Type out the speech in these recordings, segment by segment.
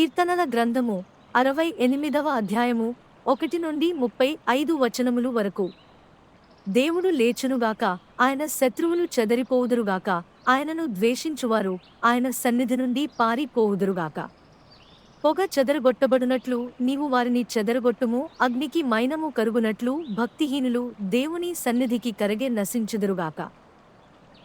కీర్తనల గ్రంథము 68వ అధ్యాయము 1 నుండి 35 వచనములు వరకు. దేవుడు లేచునుగాక, ఆయన శత్రువులు చెదరిపోవుదురుగాక, ఆయనను ద్వేషించువారు ఆయన సన్నిధి నుండి పారిపోవుదురుగాక. పొగ చెదరగొట్టబడునట్లు నీవు వారిని చెదరగొట్టుము, అగ్నికి మైనము కరుగునట్లు భక్తిహీనులు దేవుని సన్నిధికి కరగే నశించుదురుగాక.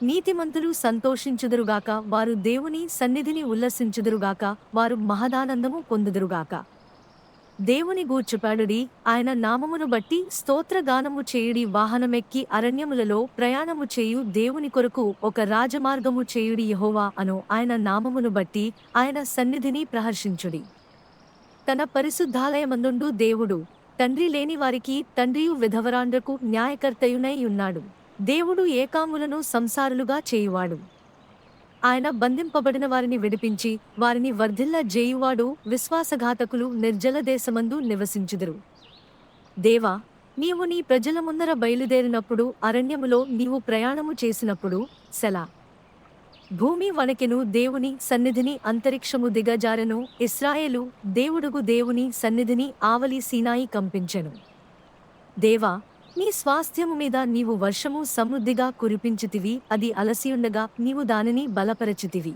నీతిమంతులు సంతోషించుదురుగాక, వారు దేవుని సన్నిధిని ఉల్లసించుదురుగాక, వారు మహదానందము పొందుదురుగాక. దేవుని గూర్చుపాడుడి, ఆయన నామమును బట్టి స్తోత్రగానము చేయుడి. వాహనమెక్కి అరణ్యములలో ప్రయాణము చేయు దేవుని కొరకు ఒక రాజమార్గము చేయుడి. యెహోవా అను ఆయన నామమును బట్టి ఆయన సన్నిధిని ప్రహర్షించుడి. తన పరిశుద్ధాలయమందుండు దేవుడు తండ్రి లేని వారికి తండ్రియు విధవరాండ్రకు న్యాయకర్తయునై ఉన్నాడు. దేవుడు ఏకాములను సంసారులుగా చేయువాడు. ఆయన బంధింపబడిన వారిని విడిపించి వారిని వర్ధిల్ల జేయువాడు. విశ్వాసఘాతకులు నిర్జల దేశమందు నివసించుదురు. దేవా, నీవు నీ ప్రజల ముందర బయలుదేరినప్పుడు, అరణ్యములో నీవు ప్రయాణము చేసినప్పుడు సెలా. భూమి వణకెను, దేవుని సన్నిధిని అంతరిక్షము దిగజారెను. ఇశ్రాయేలు దేవుడుగు దేవుని సన్నిధిని ఆవలి సీనాయి కంపించెను. దేవా, నీ స్వాస్థ్యము మీద నీవు వర్షము సమృద్ధిగా కురిపించితివి, అది అలసియుండగా నీవు దానిని బలపరచితివి.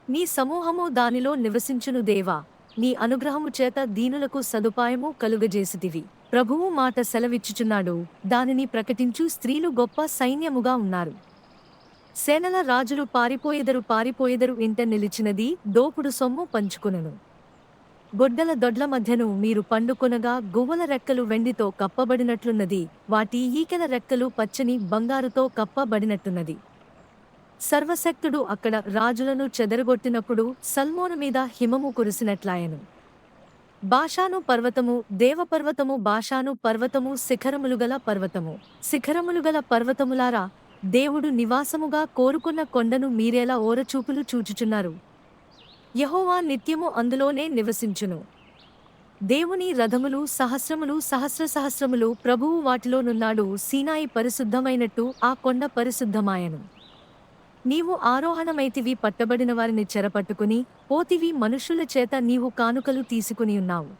నీ సమూహము దానిలో నివసించును. దేవా, నీ అనుగ్రహము చేత దీనులకు సదుపాయము కలుగజేసితివి. ప్రభువు మాట సెలవిచ్చుచున్నాడు, దానిని ప్రకటించు స్త్రీలు గొప్ప సైన్యముగా ఉన్నారు. సేనల రాజులు పారిపోయెదరు, ఇంట నిలిచినది దోపుడు సొమ్ము పంచుకొనును. గొడ్డల దొడ్ల మధ్యను మీరు పండుకొనగా గువ్వల రెక్కలు వెండితో కప్పబడినట్లున్నది, వాటి ఈకెల రెక్కలు పచ్చని బంగారుతో కప్పబడినట్టున్నది. సర్వశక్తుడు అక్కడ రాజులను చెదరగొట్టినప్పుడు సల్మోను మీద హిమము కురిసినట్లాయెను. బాషాను పర్వతము, దేవపర్వతము, బాషాను పర్వతము, శిఖరములుగల పర్వతములారా, దేవుడు నివాసముగా కోరుకున్న కొండను మీరేలా ఓరచూపులు చూచుచున్నారు? యెహోవా నిత్యము అందులోనే నివసించును. దేవుని రథములు సహస్రములు, ప్రభువు వాటిలోనున్నాడు. సీనాయి పరిశుద్ధమైనట్టు ఆ కొండ పరిశుద్ధమాయను. నీవు ఆరోహణమైతివి, పట్టబడిన వారిని చెరపట్టుకుని పోతివి, మనుష్యుల చేత నీవు కానుకలు తీసుకుని ఉన్నావు.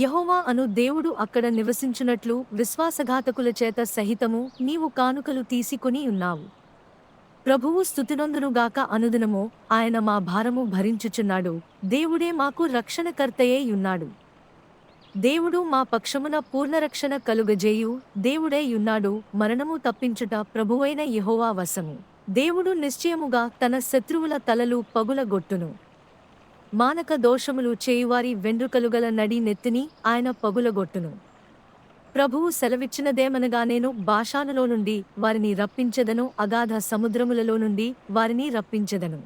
యెహోవా అను దేవుడు అక్కడ నివసించునట్లు విశ్వాసఘాతకుల చేత సహితము నీవు కానుకలు తీసుకుని ఉన్నావు. ప్రభువు స్తుతినొందునుగాక అనుదినము, ఆయన మా భారము భరించుచున్నాడు. దేవుడే మాకు రక్షణకర్తయే యున్నాడు. దేవుడు మా పక్షమున పూర్ణరక్షణ కలుగజేయు దేవుడే యున్నాడు. మరణము తప్పించుట ప్రభువైన యెహోవా వశము. దేవుడు నిశ్చయముగా తన శత్రువుల తలలు పగులగొట్టును. మానక దోషములు చేయువారి వెండ్రుకలుగల నడి నెత్తిని ఆయన పగులగొట్టును. ప్రభువు సెలవిచ్చినదేమనగా, నేను బాషానులో నుండి వారిని రప్పించెదను, అగాధ సముద్రములలో నుండి వారిని రప్పించెదను.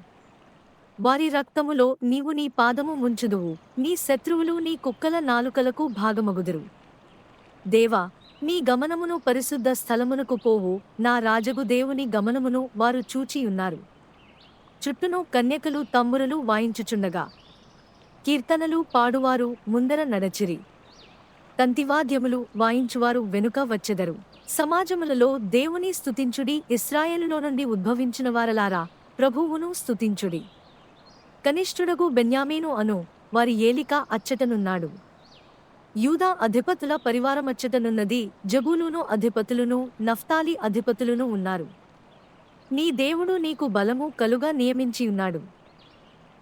వారి రక్తములో నీవు నీ పాదము ముంచుదువు, నీ శత్రువులు నీ కుక్కల నాలుకలకు భాగమగుదురు. దేవా, నీ గమనమును పరిశుద్ధ స్థలమునకు పోవు, నా రాజగు దేవుని గమనమును వారు చూచియున్నారు. చుట్టూను కన్యకలు తంబురలు వాయించుచుండగా కీర్తనలు పాడువారు ముందర నడచిరి. తంతివాద్యములు వాయించువారు వెనుక వచ్చెదరు. సమాజములలో దేవుని స్తుతించుడి. ఇశ్రాయేలులో నుండి ఉద్భవించిన వారలారా, ప్రభువును స్తుతించుడి. కనిష్ఠుడగు బెన్యామీను అను వారి ఏలిక అచ్చటనున్నాడు. యూదా అధిపతుల పరివారమచ్చటనున్నది. జబూలూను అధిపతులును నఫ్తాలి అధిపతులును ఉన్నారు. నీ దేవుడు నీకు బలము కలుగా నియమించియున్నాడు.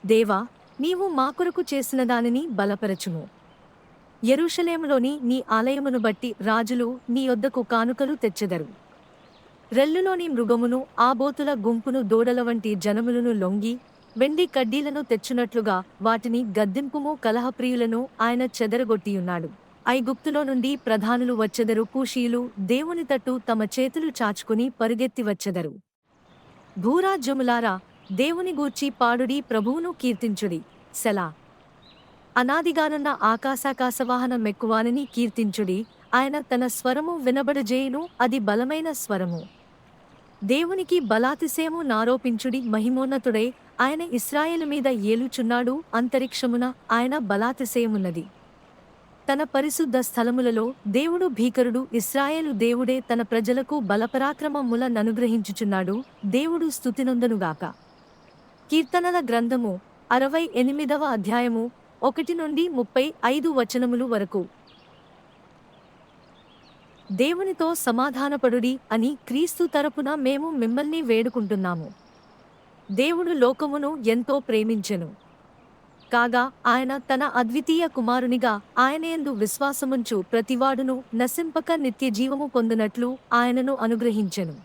దేవా, నీవు మా కొరకు చేసిన దానిని బలపరచుము. యెరూషలేములోని నీ ఆలయమును బట్టి రాజులు నీ యొద్దకు కానుకలు తెచ్చెదరు. రెల్లులోని మృగమును, ఆబోతుల గుంపును, దూడల వంటి జనములను లొంగి వెండి కడ్డీలను తెచ్చునట్లుగా వాటిని గద్దింపుము. కలహప్రియులను ఆయన చెదరగొట్టియున్నాడు. ఐగుప్తులో నుండి ప్రధానులు వచ్చెదరు. కూషీయులు దేవుని తట్టు తమ చేతులు చాచుకుని పరుగెత్తి వచ్చెదరు. భూరాజ్యములారా, దేవుని గూర్చి పాడుడి, ప్రభువును కీర్తించుడి. సెలా. అనాదిగానున్న ఆకాశాకాశవాహన మెక్కువానిని కీర్తించుడి. ఆయన తన స్వరము వినబడజేయును, అది బలమైన స్వరము. దేవునికి బలాతిశయము నారోపించుడి. మహిమోన్నతుడై ఆయన ఇశ్రాయేలు మీద ఏలుచున్నాడు. అంతరిక్షమున ఆయన బలాతిశయమున్నది. తన పరిశుద్ధ స్థలములలో దేవుడు భీకరుడు. ఇశ్రాయేలు దేవుడే తన ప్రజలకు బలపరాక్రమముల ననుగ్రహించుచున్నాడు. దేవుడు స్తుతినొందునుగాక. కీర్తనల గ్రంథము 68వ అధ్యాయము 1 నుండి 35 వచనములు వరకు. దేవునితో సమాధానపడుడి అని క్రీస్తు తరపున మేము మిమ్మల్ని వేడుకుంటున్నాము. దేవుడు లోకమును ఎంతో ప్రేమించెను. కాగా ఆయన తన అద్వితీయ కుమారునిగా ఆయనయందు విశ్వాసముంచు ప్రతివాడును నశింపక నిత్యజీవము పొందునట్లు ఆయనను అనుగ్రహించెను.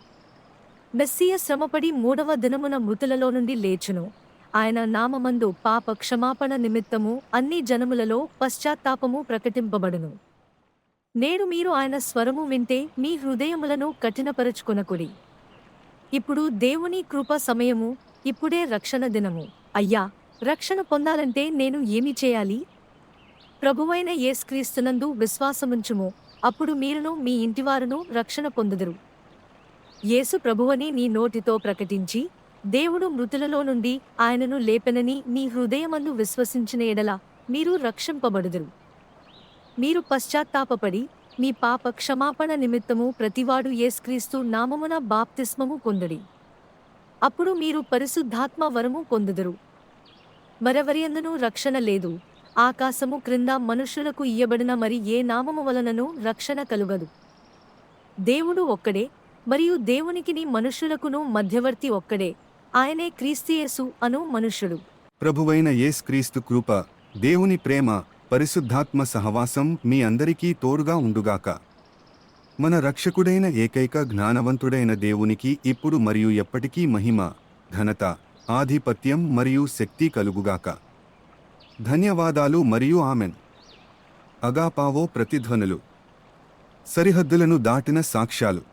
మెస్సియ శ్రమపడి 3వ దినమున మృతులలో నుండి లేచును. ఆయన నామమందు పాప క్షమాపణ నిమిత్తము అన్ని జనములలో పశ్చాత్తాపము ప్రకటింపబడును. నేడు మీరు ఆయన స్వరము వింటే మీ హృదయములను కఠినపరచుకొనకుడి. ఇప్పుడు దేవుని కృప సమయము, ఇప్పుడే రక్షణ దినము. అయ్యా, రక్షణ పొందాలంటే నేను ఏమి చేయాలి? ప్రభువైన యేసుక్రీస్తునందు విశ్వాసముంచుము, అప్పుడు మీరును మీ ఇంటివారును రక్షణ పొందుదురు. యేసు ప్రభువని నీ నోటితో ప్రకటించి, దేవుడు మృతులలో నుండి ఆయనను లేపెనని నీ హృదయమందు విశ్వసించిన ఎడల మీరు రక్షింపబడుదురు. మీరు పశ్చాత్తాపపడి మీ పాప క్షమాపణ నిమిత్తము ప్రతివాడు యేసుక్రీస్తు నామమున బాప్తిస్మము పొందుడి. అప్పుడు మీరు పరిశుద్ధాత్మ వరము పొందుదురు. మరెవరియందునూ రక్షణ లేదు, ఆకాశము క్రింద మనుష్యులకు ఇయ్యబడిన మరి ఏ నామము వలనను రక్షణ కలుగదు. దేవుడు ఒక్కడే, మరియు దేవునికిని మనుష్యులకును మధ్యవర్తి ఒక్కడే, ఆయనే క్రీస్తుయేసు అను మనుష్యుడు. ప్రభువైన యేసుక్రీస్తు కృప, దేవుని ప్రేమ, పరిశుద్ధాత్మ సహవాసం మీ అందరికీ తోడుగా ఉండుగాక. మన రక్షకుడైన ఏకైక జ్ఞానవంతుడైన దేవునికి ఇప్పుడు మరియు ఎప్పటికీ మహిమ, ఘనత, ఆధిపత్యం మరియు శక్తి కలుగుగాక. ధన్యవాదాలు మరియు ఆమెన్. అగాపావో ప్రతిధ్వనులు. సరిహద్దులను దాటిన సాక్ష్యాలు.